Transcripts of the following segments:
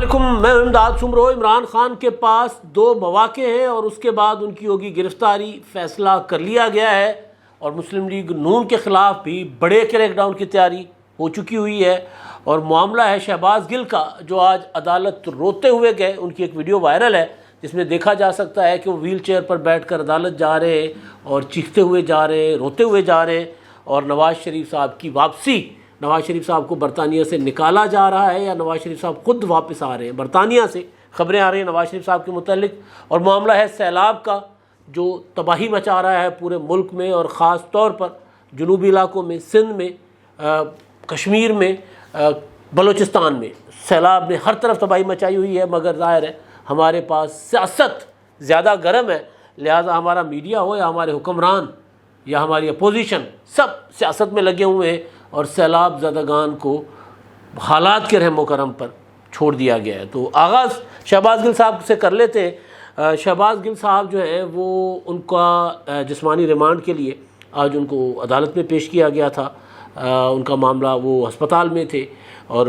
अस्सलामुअलैकुम, मैं इमदाद सुमरो। इमरान खान के पास दो मौके हैं और उसके बाद उनकी होगी गिरफ्तारी। फैसला कर लिया गया है और मुस्लिम लीग नून के ख़िलाफ़ भी बड़े क्रैकडाउन की तैयारी हो चुकी हुई है। और मामला है शहबाज गिल का, जो आज अदालत रोते हुए गए। उनकी एक वीडियो वायरल है जिसमें देखा जा सकता है कि वो व्हील चेयर पर बैठ कर अदालत जा रहे हैं और चीखते हुए जा रहे हैं, रोते हुए जा रहे हैं। और नवाज़ शरीफ साहब की वापसी, नवाज़ शरीफ साहब को बरतानिया से निकाला जा रहा है या नवाज़ शरीफ साहब खुद वापस आ रहे हैं। बरतानिया से खबरें आ रही हैं नवाज़ शरीफ साहब के मुतालिक। और मामला है सैलाब का, जो तबाही मचा रहा है पूरे मुल्क में और ख़ास तौर पर जनूबी इलाकों में, सिंध में, कश्मीर में, बलूचिस्तान में। सैलाब ने हर तरफ तबाही मचाई हुई है, मगर ज़ाहिर है हमारे पास सियासत ज़्यादा गर्म है, लिहाजा हमारा मीडिया हो या हमारे हुक्मरान या हमारी अपोजिशन, सब सियासत में लगे हुए हैं और सैलाब ज़दगान को हालात के रहमो करम पर छोड़ दिया गया है। तो आगाज़ शहबाज गिल साहब से कर लेते हैं। शहबाज गिल साहब जो है वो उनका जिस्मानी रिमांड के लिए आज उनको अदालत में पेश किया गया था। उनका मामला, वो अस्पताल में थे और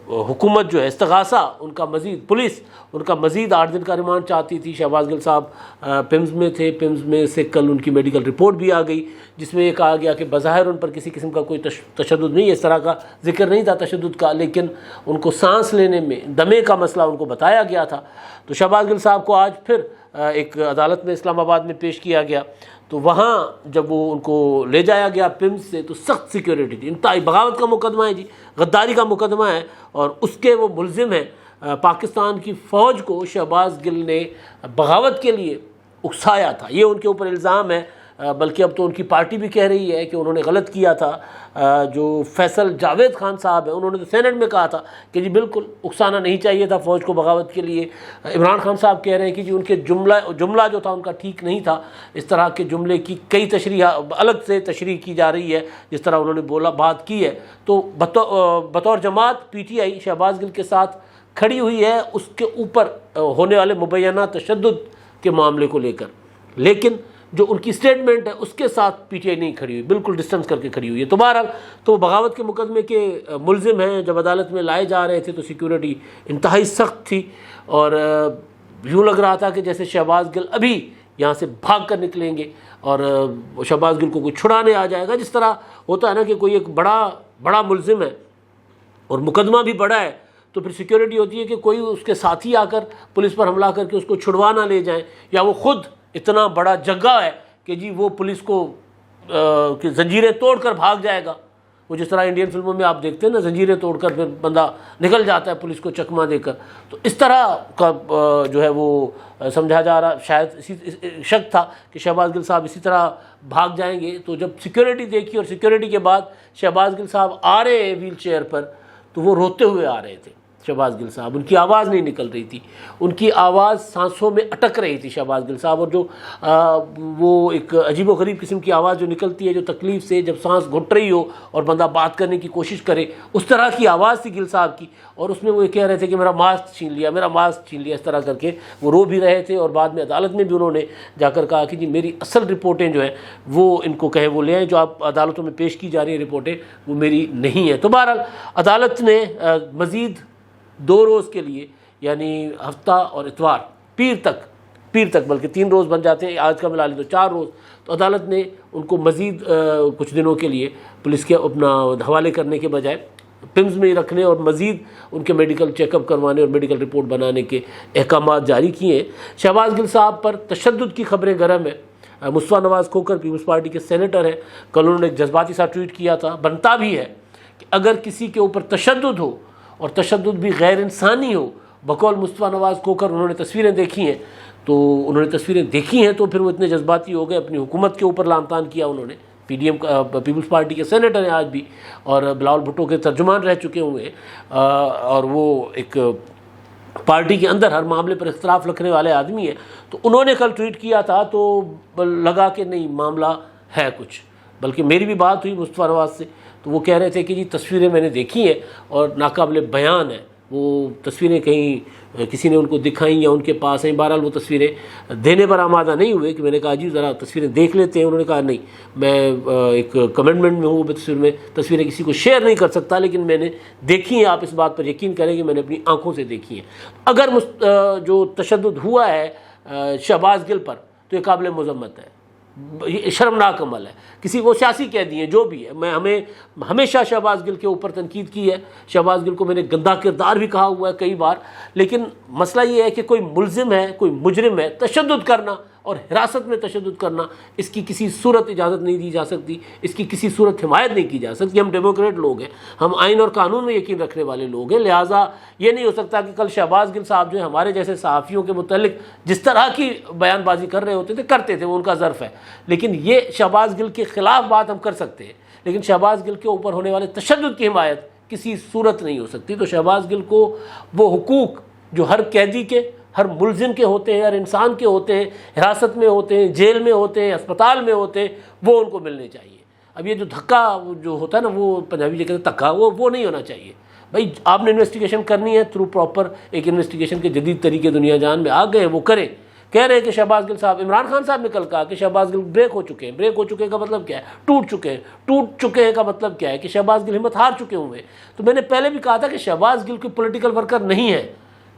हुकूमत जो है इस्तगासा उनका मज़ीद, पुलिस उनका मज़ीद 8 दिन का रिमांड चाहती थी। शहबाज गिल साहब पिम्स में थे। पिम्स में से कल उनकी मेडिकल रिपोर्ट भी आ गई जिसमें ये कहा गया कि बज़ाहिर उन पर किसी किस्म का कोई तशद्दुद नहीं है, इस तरह का जिक्र नहीं था तशद्दुद का, लेकिन उनको सांस लेने में दमे का मसला उनको बताया गया था। तो शहबाज गिल साहब को आज फिर एक अदालत में इस्लामाबाद में पेश किया गया। तो वहाँ जब वो उनको ले जाया गया पिम्स से, तो सख्त सिक्योरिटी थी। इंतहाई बगावत का मुकदमा है जी, गद्दारी का मुकदमा है और उसके वो मुलजिम हैं। पाकिस्तान की फ़ौज को शहबाज गिल ने बगावत के लिए उकसाया था, ये उनके ऊपर इल्ज़ाम है। बल्कि अब तो उनकी पार्टी भी कह रही है कि उन्होंने गलत किया था। जो फैसल जावेद खान साहब है, उन्होंने तो सेनेट में कहा था कि जी बिल्कुल उकसाना नहीं चाहिए था फ़ौज को बगावत के लिए। इमरान खान साहब कह रहे हैं कि जी उनके जुमला जो था उनका ठीक नहीं था। इस तरह के जुमले की कई तशरीह अलग से तशरीह की जा रही है जिस तरह उन्होंने बात की है। तो बतौर जमात PTI शहबाज गिल के साथ खड़ी हुई है उसके ऊपर होने वाले मुबैना तशद्दुद के मामले को लेकर। लेकिन जो उनकी स्टेटमेंट है उसके साथ PTI नहीं खड़ी हुई, बिल्कुल डिस्टेंस करके खड़ी हुई है। तो बहरहाल तो बगावत के मुकदमे के मुलजिम हैं। जब अदालत में लाए जा रहे थे तो सिक्योरिटी इंतहाई सख्त थी और यूँ लग रहा था कि जैसे शहबाज गिल अभी यहाँ से भाग कर निकलेंगे और शहबाज गिल को कोई छुड़ाने आ जाएगा। जिस तरह होता है ना कि कोई एक बड़ा मुलजिम है और मुकदमा भी बड़ा है, तो फिर सिक्योरिटी होती है कि कोई उसके साथी आकर पुलिस पर हमला करके उसको छुड़वा ना ले जाएं, या वो खुद इतना बड़ा जग्गा है कि जी वो पुलिस को कि जंजीरें तोड़कर भाग जाएगा। वो जिस तरह इंडियन फिल्मों में आप देखते हैं ना, जंजीरें तोड़कर फिर बंदा निकल जाता है पुलिस को चकमा देकर। तो इस तरह का जो है वो समझा जा रहा, शायद इसी शक था कि शहबाज गिल साहब इसी तरह भाग जाएंगे। तो जब सिक्योरिटी देखी और सिक्योरिटी के बाद शहबाज गिल साहब आ रहे हैं व्हील चेयर पर, तो वो रोते हुए आ रहे थे शहबाज गिल साहब। उनकी आवाज़ नहीं निकल रही थी, उनकी आवाज़ सांसों में अटक रही थी शहबाज गिल साहब। और जो वो एक अजीबोगरीब किस्म की आवाज़ जो निकलती है, जो तकलीफ़ से जब सांस घुट रही हो और बंदा बात करने की कोशिश करे, उस तरह की आवाज़ थी गिल साहब की। और उसमें वो ये कह रहे थे कि मेरा मास्क छीन लिया, मेरा मास्क छीन लिया, इस तरह करके वो रो भी रहे थे। और बाद में अदालत में भी उन्होंने जाकर कहा कि जी मेरी असल रिपोर्टें जो हैं वो इनको कहे वो ले आएँ, जो आप अदालतों में पेश की जा रही है रिपोर्टें वो मेरी नहीं है। तो बहरहाल अदालत ने मज़ीद 2 रोज़ के लिए, यानी हफ्ता और इतवार, पीर तक बल्कि 3 रोज़ बन जाते हैं, आज का मिला लें तो 4 रोज़, तो अदालत ने उनको मज़ीद कुछ दिनों के लिए पुलिस के अपना हवाले करने के बजाय पिम्स में ही रखने और मज़ीद उनके मेडिकल चेकअप करवाने और मेडिकल रिपोर्ट बनाने के अहकाम जारी किए हैं। शहबाज गिल साहब पर तशद्दुद की खबरें गर्म है। मुस्तफ़ा नवाज़ खोखर पीपल्स पार्टी के सेनेटर हैं, कल उन्होंने एक जज्बाती सा ट्वीट किया था। बनता भी है कि अगर किसी के ऊपर तशद्दुद हो और तशद्दुद भी गैर इंसानी हो, बकौल मुस्तफ़ा नवाज़ खोखर उन्होंने तस्वीरें देखी हैं, तो उन्होंने तस्वीरें देखी हैं तो फिर वो इतने जज्बाती हो गए, अपनी हुकूमत के ऊपर लानतान किया उन्होंने। PDM पीपल्स पार्टी के सेनेटर हैं आज भी और बिलावल भुट्टो के तर्जुमान रह चुके हुए और वो एक पार्टी के अंदर हर मामले पर इख्तलाफ रखने वाले आदमी हैं। तो उन्होंने कल ट्वीट किया था तो लगा कि नहीं मामला है कुछ। बल्कि मेरी भी बात हुई मुस्तफ़ा नवाज़ से, तो वो कह रहे थे कि जी तस्वीरें मैंने देखी हैं और नाकाबिले बयान है वो तस्वीरें कहीं किसी ने उनको दिखाई या उनके पास आई, बहरहाल वो तस्वीरें देने पर आमादा नहीं हुए कि मैंने कहा जी ज़रा तस्वीरें देख लेते हैं। उन्होंने कहा नहीं, मैं एक कमिटमेंट में हूँ, तस्वीरें किसी को शेयर नहीं कर सकता, लेकिन मैंने देखी हैं, आप इस बात पर यकीन करें कि मैंने अपनी आंखों से देखी हैं। अगर जो तशद्दुद हुआ है शहबाज गिल पर तो ये काबिल मज़म्मत है, ये शर्मनाक अमल है। किसी वो सियासी कैदी हैं जो भी है, मैं हमेशा शहबाज गिल के ऊपर तनकीद की है। शहबाज गिल को मैंने गंदा किरदार भी कहा हुआ है कई बार, लेकिन मसला ये है कि कोई मुल्जिम है, कोई मुजरिम है, तशद्दुद करना और हिरासत में तशद्दुद करना, इसकी किसी सूरत इजाज़त नहीं दी जा सकती, इसकी किसी सूरत हिमायत नहीं की जा सकती। हम डेमोक्रेट लोग हैं, हम आइन और कानून में यकीन रखने वाले लोग हैं, लिहाजा ये नहीं हो सकता कि कल शहबाज गिल साहब जो है हमारे जैसे सहाफ़ियों के मुतल्लिक जिस तरह की बयानबाजी कर रहे होते थे करते थे, वो उनका ज़र्फ़ है, लेकिन ये शहबाज गिल के ख़िलाफ़ बात हम कर सकते हैं, लेकिन शहबाज गिल के ऊपर होने वाले तशद्दुद की हिमायत किसी सूरत नहीं हो सकती। तो शहबाज गिल को वो हुकूक जो हर कैदी के, हर मुल्जिम के होते हैं, हर इंसान के होते हैं, हिरासत में होते हैं, जेल में होते हैं, अस्पताल में होते हैं, वो उनको मिलने चाहिए। अब ये जो धक्का जो होता है ना, वो पंजाबी जो कहते हैं धक्का, वो नहीं होना चाहिए। भाई आपने इन्वेस्टिगेशन करनी है थ्रू प्रॉपर एक इन्वेस्टिगेशन के जदीद तरीके दुनिया जान में आ गए, वो करें। कह रहे हैं कि शहबाज गिल साहब, इमरान खान साहब ने कल कहा कि शहबाज गिल ब्रेक हो चुके हैं। ब्रेक हो चुके का मतलब क्या है? टूट चुके हैं। टूट चुके हैं का मतलब क्या है? कि शहबाज गिल हिम्मत हार चुके हुए। तो मैंने पहले भी कहा था कि शहबाज गिल कोई पॉलिटिकल वर्कर नहीं है,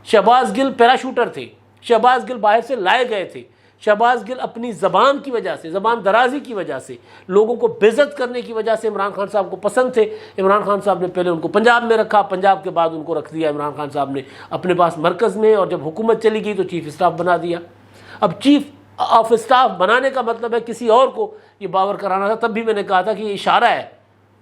शहबाज गिल पैराशूटर थे, शहबाज गिल बाहर से लाए गए थे। शहबाज गिल अपनी ज़बान की वजह से, ज़बान दराजी की वजह से, लोगों को बेइज्जत करने की वजह से इमरान खान साहब को पसंद थे। इमरान खान साहब ने पहले उनको पंजाब में रखा, पंजाब के बाद उनको रख दिया इमरान खान साहब ने अपने पास मरकज़ में, और जब हुकूमत चली गई तो चीफ़ स्टाफ बना दिया। अब चीफ़ ऑफ स्टाफ बनाने का मतलब है किसी और को ये बावर कराना था। तब भी मैंने कहा था कि ये इशारा है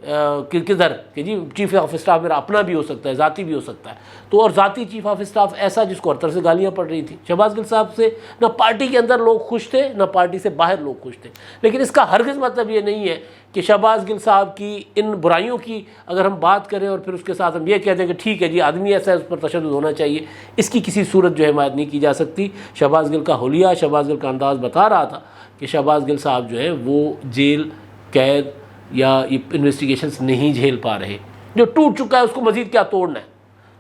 किधर कि जी चीफ़ ऑफ स्टाफ मेरा अपना भी हो सकता है, ज़ाती भी हो सकता है। तो और ज़ाती चीफ़ ऑफ स्टाफ ऐसा जिसको हर तरह से गालियाँ पड़ रही थी। शहबाज गिल साहब से ना पार्टी के अंदर लोग खुश थे, ना पार्टी से बाहर लोग खुश थे। लेकिन इसका हरगिज़ मतलब ये नहीं है कि शहबाज गिल साहब की इन बुराइयों की अगर हम बात करें और फिर उसके साथ हम ये कह दें कि ठीक है जी आदमी ऐसा है, उस पर तशद्दुद होना चाहिए, इसकी किसी सूरत जो है हिमायत नहीं की जा सकती। शहबाज गिल का हुलिया, शहबाज गिल का अंदाज़ बता रहा था कि शहबाज गिल साहब जो है वो जेल कैद या इन्वेस्टिगेशंस नहीं झेल पा रहे। जो टूट चुका है उसको मज़ीद क्या तोड़ना है?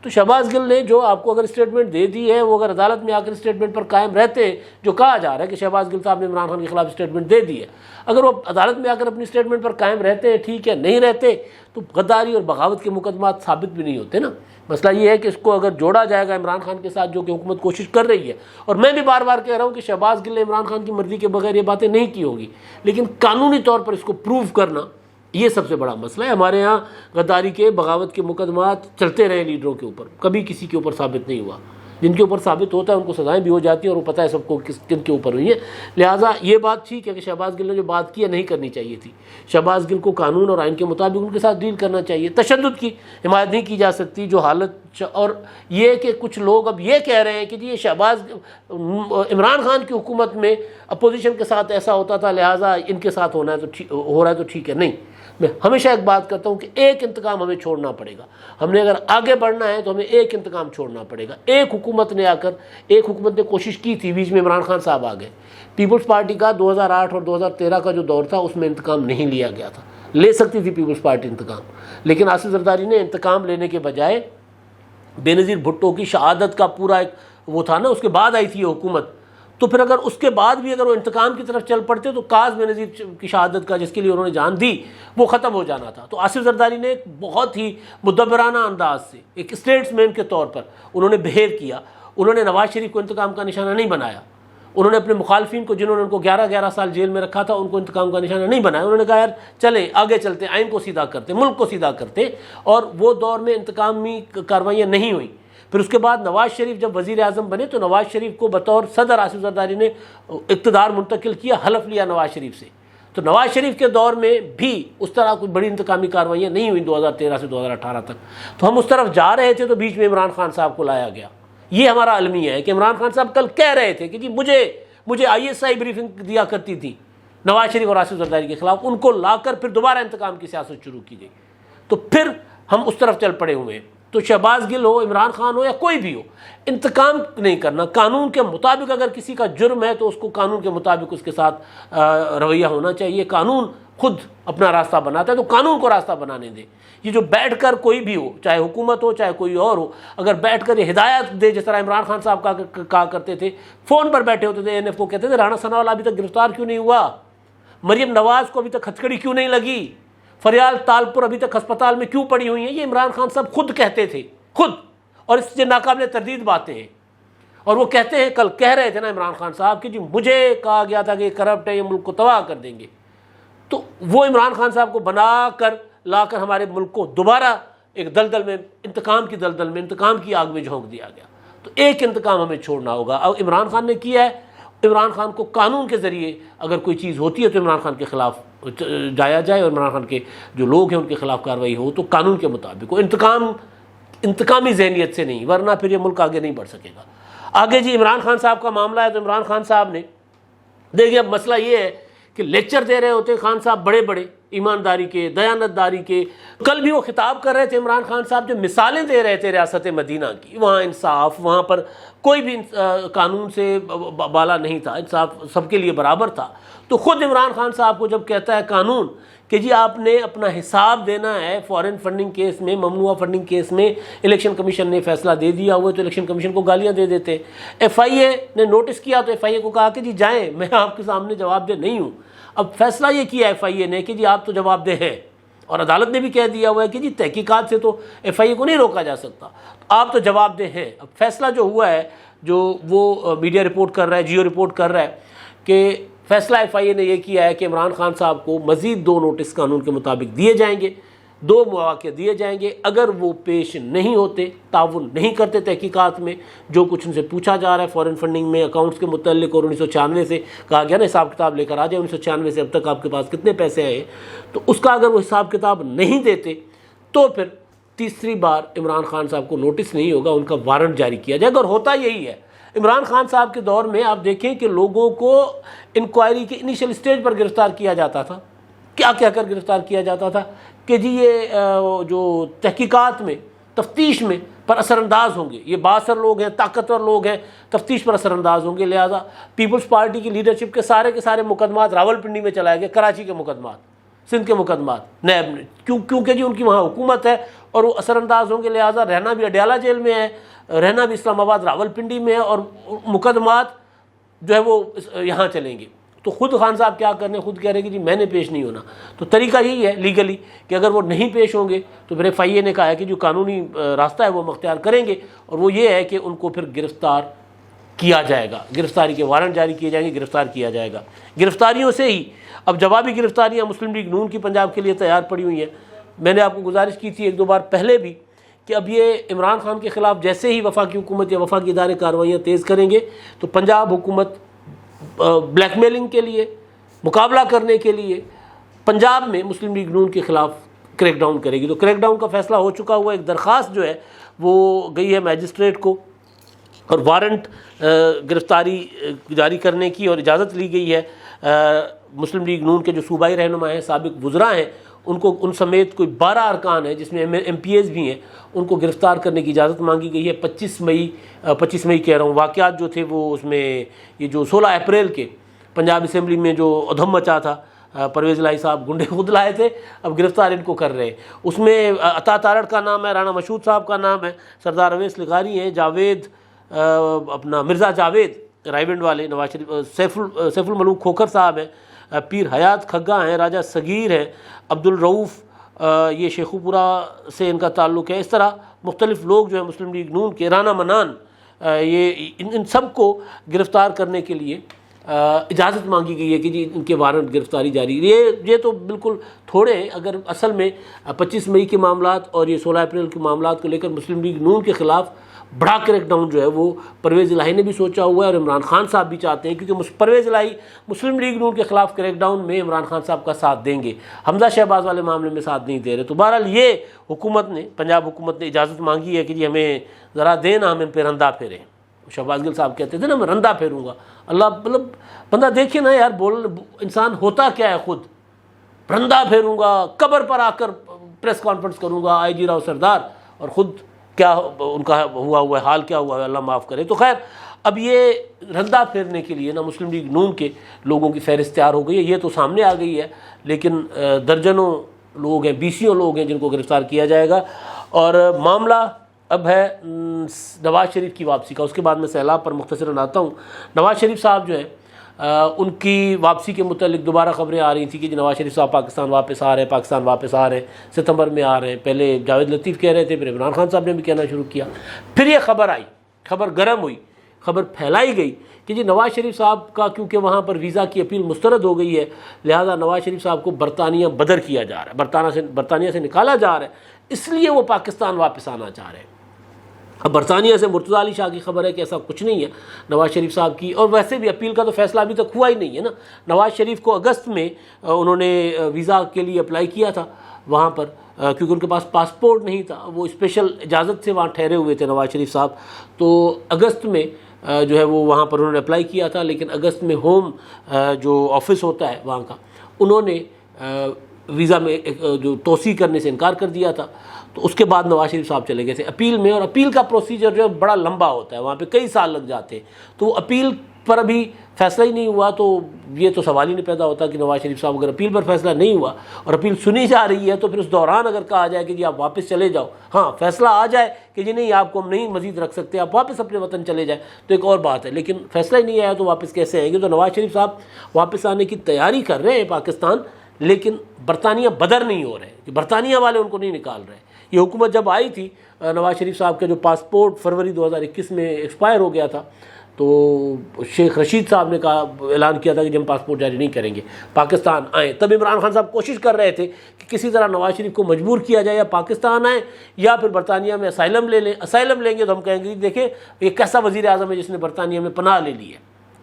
तो शहबाज गिल ने जो आपको अगर स्टेटमेंट दे दी है, वो अगर अदालत में आकर स्टेटमेंट पर कायम रहते, जो कहा जा रहा है कि शहबाज गिल साहब ने इमरान खान के खिलाफ स्टेटमेंट दे दी है, अगर वो अदालत में आकर अपनी स्टेटमेंट पर कायम रहते हैं ठीक है, नहीं रहते तो गद्दारी और बगावत के मुकदमात साबित भी नहीं होते ना। मसला ये है कि इसको अगर जोड़ा जाएगा इमरान खान के साथ, जो कि हुकूमत कोशिश कर रही है, और मैं भी बार बार कह रहा हूँ कि शहबाज गिल ने इमरान खान की मर्जी के बगैर ये बातें नहीं की होगी, लेकिन कानूनी तौर पर इसको प्रूव करना ये सबसे बड़ा मसला है। हमारे यहाँ गद्दारी के, बगावत के मुकदमात चलते रहे लीडरों के ऊपर, कभी किसी के ऊपर साबित नहीं हुआ। जिनके ऊपर साबित होता है उनको सजाएं भी हो जाती हैं और वो पता है सबको किन के ऊपर हुई है। लिहाजा ये बात ठीक है कि शहबाज गिल ने जो बात की है नहीं करनी चाहिए थी। शहबाज गिल को कानून और आइन के मुताबिक उनके साथ डील करना चाहिए। तशद्दुद की हिमायत नहीं की जा सकती जो हालत। और ये कि कुछ लोग अब ये कह रहे हैं कि जी ये शहबाज इमरान खान की हुकूमत में अपोजिशन के साथ ऐसा होता था, लिहाजा इनके साथ होना है तो हो रहा है तो ठीक है। नहीं, मैं हमेशा एक बात करता हूँ कि एक इंतकाम हमें छोड़ना पड़ेगा। हमने अगर आगे बढ़ना है तो हमें एक इंतकाम छोड़ना पड़ेगा। एक हुकूमत ने कोशिश की थी, बीच में इमरान खान साहब आ गए। पीपल्स पार्टी का 2008 और 2013 का जो दौर था उसमें इंतकाम नहीं लिया गया था। ले सकती थी पीपल्स पार्टी इंतकाम, लेकिन आसिफ जरदारी ने इंतकाम लेने के बजाय बेनज़ीर भुट्टो की शहादत का पूरा एक वो था ना, उसके बाद आई थी ये हुकूमत। तो फिर अगर उसके बाद भी अगर वो इंतकाम की तरफ चल पड़ते तो काज बेनज़ीर की शहादत का, जिसके लिए उन्होंने जान दी, वो ख़त्म हो जाना था। तो आसिफ जरदारी ने एक बहुत ही मुदब्बराना अंदाज से एक स्टेट्समैन के तौर पर उन्होंने बिहेव किया। उन्होंने नवाज शरीफ को इंतकाम का निशाना नहीं बनाया। उन्होंने अपने मुखालफिन को, जिन्होंने उनको 11-11 साल जेल में रखा था, उनको इंतकाम का निशाना नहीं बनाया। उन्होंने कहा यार चलें आगे चलते, आइन को सीधा करते, मुल्क को सीधा करते, और वो दौर में इंतकामी कार्रवाइयाँ नहीं हुई। फिर उसके बाद नवाज शरीफ जब वज़ीर आज़म बने तो नवाज शरीफ को बतौर सदर आसिफ जरदारी ने इक़्तिदार मुंतकिल किया, हलफ लिया नवाज शरीफ से। तो नवाज शरीफ के दौर में भी उस तरह कोई बड़ी इंतकामी कार्रवाइयाँ नहीं हुई 2013 से 2018 तक। तो हम उस तरफ जा रहे थे तो बीच में इमरान खान साहब को लाया गया। ये हमारा अलमिया है कि इमरान खान साहब कल कह रहे थे कि जी मुझे ISI ब्रीफिंग दिया करती थी नवाज शरीफ और आसिफ जरदारी के खिलाफ, उनको लाकर फिर दोबारा इंतकाम की सियासत शुरू की गई। तो फिर हम उस तरफ चल पड़े हुए हैं। तो शहबाज गिल हो, इमरान खान हो या कोई भी हो, इंतकाम नहीं करना। कानून के मुताबिक अगर किसी का जुर्म है तो उसको कानून के मुताबिक उसके साथ रवैया होना चाहिए। कानून खुद अपना रास्ता बनाता है तो कानून को रास्ता बनाने दे। ये जो बैठकर कोई भी हो, चाहे हुकूमत हो चाहे कोई और हो, अगर बैठकर ये हिदायत दे, जिस तरह इमरान खान साहब कहा करते थे, फ़ोन पर बैठे होते थे ANF को, कहते थे राणा सनाउल्लाह अभी तक गिरफ्तार क्यों नहीं हुआ, मरियम नवाज़ को अभी तक हथकड़ी क्यों नहीं लगी, फरियाल तालपुर अभी तक अस्पताल में क्यों पड़ी हुई हैं, ये इमरान खान साहब खुद कहते थे, खुद। और इससे नाकाबिल तरदीद बातें हैं। और वो कहते हैं, कल कह रहे थे ना इमरान खान साहब कि जी मुझे कहा गया था कि करप्ट है, ये मुल्क को तबाह कर देंगे। तो वो इमरान खान साहब को बना कर लाकर हमारे मुल्क को दोबारा एक दलदल में, इंतकाम की दलदल में, इंतकाम की आग में झोंक दिया गया। तो एक इंतकाम हमें छोड़ना होगा। अब इमरान खान ने किया है, इमरान खान को कानून के ज़रिए अगर कोई चीज़ होती है तो इमरान खान के ख़िलाफ़ जाया जाए और इमरान खान के जो लोग हैं उनके खिलाफ़ कार्रवाई हो तो कानून के मुताबिक हो, इंतकामी जहनीत से नहीं, वरना फिर ये मुल्क आगे नहीं बढ़ सकेगा। आगे जी इमरान खान साहब का मामला है तो इमरान खान साहब ने, देखिए अब मसला ये है कि लेक्चर दे रहे होते हैं खान साहब बड़े बड़े ईमानदारी के, दयानतदारी के। कल भी वो खिताब कर रहे थे इमरान खान साहब, जो मिसालें दे रहे थे रियासत मदीना की, वहाँ इंसाफ, वहाँ पर कोई भी कानून से बाला नहीं था, इंसाफ सबके लिए बराबर था। तो ख़ुद इमरान खान साहब को जब कहता है कानून कि जी आपने अपना हिसाब देना है फॉरेन फंडिंग केस में, ममनुआ फंडिंग केस में इलेक्शन कमीशन ने फैसला दे दिया हुआ, तो इलेक्शन कमीशन को गालियां दे देते। FIA ने नोटिस किया तो FIA को कहा कि जी जाएं, मैं आपके सामने जवाबदेह नहीं हूँ। अब फैसला ये किया FIA ने कि जी आप तो जवाबदेह हैं, और अदालत ने भी कह दिया हुआ है कि जी तहकीकात से तो FIA को नहीं रोका जा सकता, तो आप तो जवाबदेह हैं। अब फैसला जो हुआ है, जो वो मीडिया रिपोर्ट कर रहा है, जियो रिपोर्ट कर रहा है कि फैसला FIA ने यह किया है कि इमरान खान साहब को मज़ीद 2 नोटिस कानून के मुताबिक दिए जाएंगे, 2 मौक़े दिए जाएंगे। अगर वो पेश नहीं होते, ताउन नहीं करते तहकीकात में, जो कुछ उनसे पूछा जा रहा है फॉरेन फंडिंग में, अकाउंट्स के मुतल्लिक, और 1996 से कहा गया ना हिसाब किताब लेकर आ जाए, 1996 से अब तक आपके पास कितने पैसे आए, तो उसका अगर वो हिसाब किताब नहीं देते तो फिर तीसरी बार इमरान खान साहब को नोटिस नहीं होगा, उनका वारंट जारी किया जाएगा। और होता यही है, इमरान खान साहब के दौर में आप देखें कि लोगों को इंक्वायरी के इनिशियल स्टेज पर गिरफ़्तार किया जाता था। क्या क्या कर गिरफ़्तार किया जाता था कि जी ये जो तहकीकात में, तफ्तीश में पर असरअंदाज होंगे, ये बासर लोग हैं, ताकतवर लोग हैं, तफ्तीश पर असरअंदाज होंगे, लिहाजा पीपल्स पार्टी की लीडरशिप के सारे मुकदमात रावलपिंडी में चलाए गए, कराची के मुकदमात, सिंध के मुकदमात नैब ने, क्योंकि जी उनकी वहाँ हुकूमत है और वो असरअंदाज होंगे, लिहाजा रहना भी अडयाला जेल में है, रहना भी इस्लामाबाद रावलपिंडी में है, और मुकदमात जो है वो यहाँ चलेंगे। तो ख़ुद खान साहब क्या करने, खुद कह रहे हैं कि जी मैंने पेश नहीं होना। तो तरीका यही है लीगली कि अगर वो नहीं पेश होंगे तो फिर FIA ने कहा है कि जो कानूनी रास्ता है वो मुख्तियार करेंगे, और वो ये है कि उनको फिर गिरफ़्तार किया जाएगा, गिरफ़्तारी के वारंट जारी किए जाएंगे, गिरफ़्तार किया जाएगा। गिरफ़्तारियों से ही अब जवाबी गिरफ़्तारियाँ मुस्लिम लीग नून की पंजाब के लिए तैयार पड़ी हुई हैं। मैंने आपको गुजारिश की थी 1-2 बार पहले भी कि अब ये इमरान खान के ख़िलाफ़ जैसे ही वफाकी हुकूमत या वफाकी इदारे कार्रवाइयाँ तेज़ करेंगे तो पंजाब हुकूमत ब्लैकमेलिंग के लिए, मुकाबला करने के लिए पंजाब में मुस्लिम लीग नून के ख़िलाफ़ क्रैकडाउन करेगी। तो क्रैकडाउन का फ़ैसला हो चुका हुआ, एक दरख्वास्त जो है वो गई है मैजिस्ट्रेट को, और वारंट गिरफ़्तारी जारी करने की और इजाज़त ली गई है। मुस्लिम लीग नून के जो सूबाई रहनुमा हैं, साबिक़ वज़रा हैं, उनको, उन समेत कोई 12 अरकान हैं जिसमें MPs भी हैं, उनको गिरफ़्तार करने की इजाज़त मांगी गई है। 25 मई कह रहा हूँ, वाक़यात जो थे वो उसमें ये जो 16 अप्रैल के पंजाब असम्बली में जो उधम मचा था, परवेज़ इलाही साहब गुंडे खुद लाए थे, अब गिरफ़्तार इनको कर रहे हैं। उसमें अता तारड़ का नाम है, राना मशहूद साहब का नाम है, सरदार अवैस लिगारी हैं, जावेद अपना मिर्ज़ा जावेद रायविंड वाले, नवाज शरीफ, सैफुल मलूक खोखर साहब हैं, पीर हयात खग्गा हैं, राजा सगीर हैं, अब्दुल रऊफ़ ये शेखुपुरा से इनका ताल्लुक़ है। इस तरह मुख्तलिफ़ लोग जो है मुस्लिम लीग नून के, राना मनान, ये इन सब को गिरफ़्तार करने के लिए इजाज़त मांगी गई है कि जी इनके वारंट गिरफ़्तारी जारी। ये तो बिल्कुल थोड़े, अगर असल में 25 मई के मामलात और ये 16 अप्रैल के मामलात को लेकर मुस्लिम लीग नून के ख़िलाफ़ बड़ा क्रैकडाउन जो है वो परवेज़ इलाही ने भी सोचा हुआ है और इमरान खान साहब भी चाहते हैं, क्योंकि परवेज़ इलाही मुस्लिम लीग नून के ख़िलाफ़ क्रैकडाउन में इमरान खान साहब का साथ देंगे, हमजा शहबाज वाले मामले में साथ नहीं दे रहे। तो बहरहाल ये हुकूमत ने, पंजाब हुकूमत ने इजाज़त मांगी है कि जी हमें ज़रा देना, हम इन पर रंदा फेरें। शहबाज गिल साहब कहते थे ना, मैं रंदा फेरूँगा। अल्लाह, मतलब बंदा देखिए ना यार, बोल इंसान होता क्या है, खुद रंदा फेरूँगा, कब्र पर आकर प्रेस कॉन्फ्रेंस करूँगा, IG राव सरदार, और ख़ुद क्या उनका हुआ हाल क्या हुआ है, अल्लाह माफ़ करे। तो खैर अब ये रंदा फेरने के लिए ना मुस्लिम लीग नून के लोगों की फहरिस्त तैयार हो गई है, ये तो सामने आ गई है, लेकिन दर्जनों लोग हैं, बीसियों लोग हैं जिनको गिरफ़्तार किया जाएगा। और मामला अब है नवाज़ शरीफ की वापसी का। उसके बाद मैं सैलाब पर मुख्तसरन आता हूँ। नवाज़ शरीफ साहब जो है उनकी वापसी के मुतालिक दोबारा खबरें आ रही थी कि नवाज़ शरीफ साहब पाकिस्तान वापस आ रहे हैं, पाकिस्तान वापस आ रहे हैं, सितंबर में आ रहे हैं। पहले जावेद लतीफ़ कह रहे थे, फिर इमरान खान साहब ने भी कहना शुरू किया। फिर ये खबर आई, खबर गर्म हुई, खबर फैलाई गई कि जी नवाज़ शरीफ साहब का क्योंकि वहाँ पर वीज़ा की अपील मुस्तरद हो गई है, लिहाजा नवाज़ शरीफ साहब को बरतानिया बदर किया जा रहा है, बरतानिया से निकाला जा रहा है, इसलिए वो पाकिस्तान वापस आना चाह रहे हैं। अब बरतानिया से मुर्तज़ा अली शाह की खबर है कि ऐसा कुछ नहीं है नवाज़ शरीफ साहब की, और वैसे भी अपील का तो फैसला अभी तक हुआ ही नहीं है ना। नवाज़ शरीफ को अगस्त में उन्होंने वीज़ा के लिए अप्लाई किया था वहाँ पर, क्योंकि उनके पास पासपोर्ट नहीं था, वो स्पेशल इजाज़त से वहाँ ठहरे हुए थे नवाज़ शरीफ साहब। तो अगस्त में जो है वो वहाँ पर उन्होंने अप्लाई किया था, लेकिन अगस्त में होम जो ऑफिस होता है वहाँ का, उन्होंने वीज़ा में जो तोसी करने से इनकार कर दिया था। तो उसके बाद नवाज़ शरीफ साहब चले गए थे अपील में, और अपील का प्रोसीजर जो है बड़ा लंबा होता है, वहाँ पे कई साल लग जाते हैं। तो अपील पर अभी फैसला ही नहीं हुआ, तो ये तो सवाल ही नहीं पैदा होता कि नवाज़ शरीफ साहब अगर अपील पर फैसला नहीं हुआ और अपील सुनी जा रही है, तो फिर उस दौरान अगर कहा जाए कि जी आप वापस चले जाओ, हाँ फैसला आ जाए कि जी नहीं आपको हम नहीं मजीद रख सकते, आप वापस अपने वतन चले जाए, तो एक और बात है। लेकिन फैसला ही नहीं आया तो वापस कैसे आएंगे? तो नवाज़ शरीफ साहब वापस आने की तैयारी कर रहे हैं पाकिस्तान, लेकिन बरतानिया बदर नहीं हो रहे कि बरतानिया वाले उनको नहीं निकाल रहे। ये हुकूमत जब आई थी, नवाज़ शरीफ साहब का जो पासपोर्ट फरवरी 2021 में एक्सपायर हो गया था, तो शेख रशीद साहब ने कहा, ऐलान किया था कि हम पासपोर्ट जारी नहीं करेंगे, पाकिस्तान आए। तब इमरान खान साहब कोशिश कर रहे थे कि किसी तरह नवाज़ शरीफ को मजबूर किया जाए या पाकिस्तान आए या फिर बरतानिया में असाइलम ले लें। असाइलम लेंगे तो हम कहेंगे देखें ये कैसा वज़ीर आज़म है जिसने बरतानिया में पनाह ले ली है,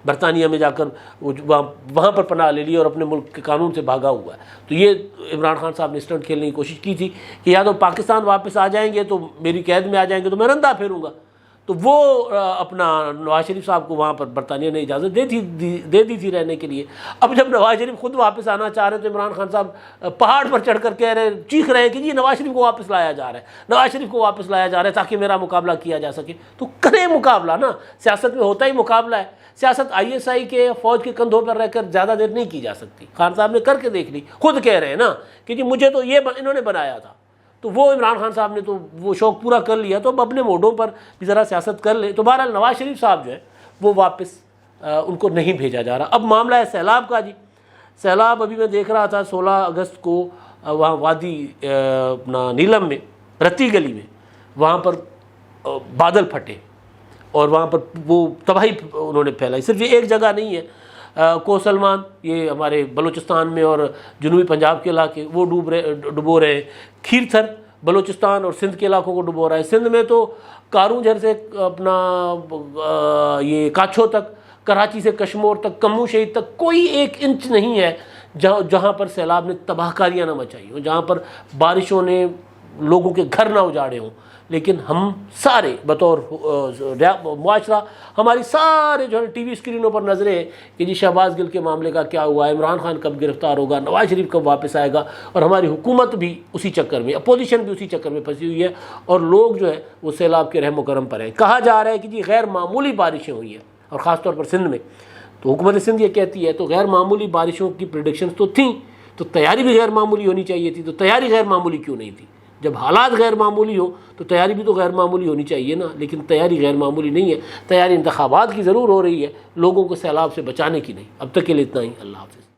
बरतानिया में जाकर वहाँ पर पनाह ले ली और अपने मुल्क के कानून से भागा हुआ है। तो ये इमरान खान साहब ने स्टंट खेलने की कोशिश की थी कि या तो पाकिस्तान वापस आ जाएंगे तो मेरी कैद में आ जाएंगे तो मैं रंदा फेरूँगा। तो वो अपना नवाज़ शरीफ साहब को वहाँ पर बरतानिया ने इजाज़त दे दी थी रहने के लिए। अब जब नवाज़ शरीफ खुद वापस आना चाह रहे हैं तो इमरान खान साहब पहाड़ पर चढ़ कर कह रहे हैं, चीख रहे हैं कि जी नवाज़ शरीफ को वापस लाया जा रहा है, नवाज़ शरीफ को वापस लाया जा रहा है ताकि मेरा मुकाबला किया जा सके। तो करें मुकाबला ना, सियासत में होता ही मुकाबला है। सियासत ISI के फ़ौज के कंधों पर रहकर ज़्यादा देर नहीं की जा सकती। खान साहब ने करके देख ली, खुद कह रहे हैं ना कि जी मुझे तो ये इन्होंने बनाया था। तो वो इमरान खान साहब ने तो वो शौक़ पूरा कर लिया, तो अब अपने मोडों पर भी ज़रा सियासत कर ले। तो बहरहाल नवाज़ शरीफ साहब जो है वो वापस उनको नहीं भेजा जा रहा। अब मामला है सैलाब का जी। सैलाब अभी मैं देख रहा था 16 अगस्त को वहाँ वादी अपना नीलम में, रत्ती गली में, वहाँ पर बादल फटे और वहाँ पर वो तबाही उन्होंने फैलाई। सिर्फ ये एक जगह नहीं है, कोसलमान ये हमारे बलूचिस्तान में और जनूबी पंजाब के इलाके वो डुबो रहे हैं। खीरथर बलूचिस्तान और सिंध के इलाकों को डुबो रहा है। सिंध में तो कारूंझर से अपना ये काछो तक, कराची से कश्मोर तक, कम्मू शहीद तक कोई 1 इंच नहीं है जहाँ पर सैलाब ने तबाहकारियाँ ना मचाई हो, जहाँ पर बारिशों ने लोगों के घर ना उजाड़े हों। लेकिन हम सारे बतौर मुआशरा, हमारी सारे जो है TV स्क्रीनों पर नज़रें हैं कि जी शहबाज गिल के मामले का क्या हुआ, इमरान खान कब गिरफ़्तार होगा, नवाज़ शरीफ कब वापस आएगा। और हमारी हुकूमत भी उसी चक्कर में, अपोजिशन भी उसी चक्कर में फंसी हुई है और लोग जो है वो सैलाब के रहम करम पर हैं। कहा जा रहा है कि जी गैर मामूली बारिशें हुई हैं और ख़ास तौर पर सिंध में। तो हुकूमत सिंध ये कहती है तो गैर मामूली बारिशों की प्रेडिक्शंस तो थी, तो तैयारी भी गैर मामूली होनी चाहिए थी। तो तैयारी गैर मामूली क्यों नहीं थी? जब हालात गैर मामूली हो तो तैयारी भी तो गैर मामूली होनी चाहिए ना। लेकिन तैयारी गैर मामूली नहीं है, तैयारी इंतखाबात की ज़रूर हो रही है, लोगों को सैलाब से बचाने की नहीं। अब तक के लिए इतना ही। अल्लाह हाफ़िज़।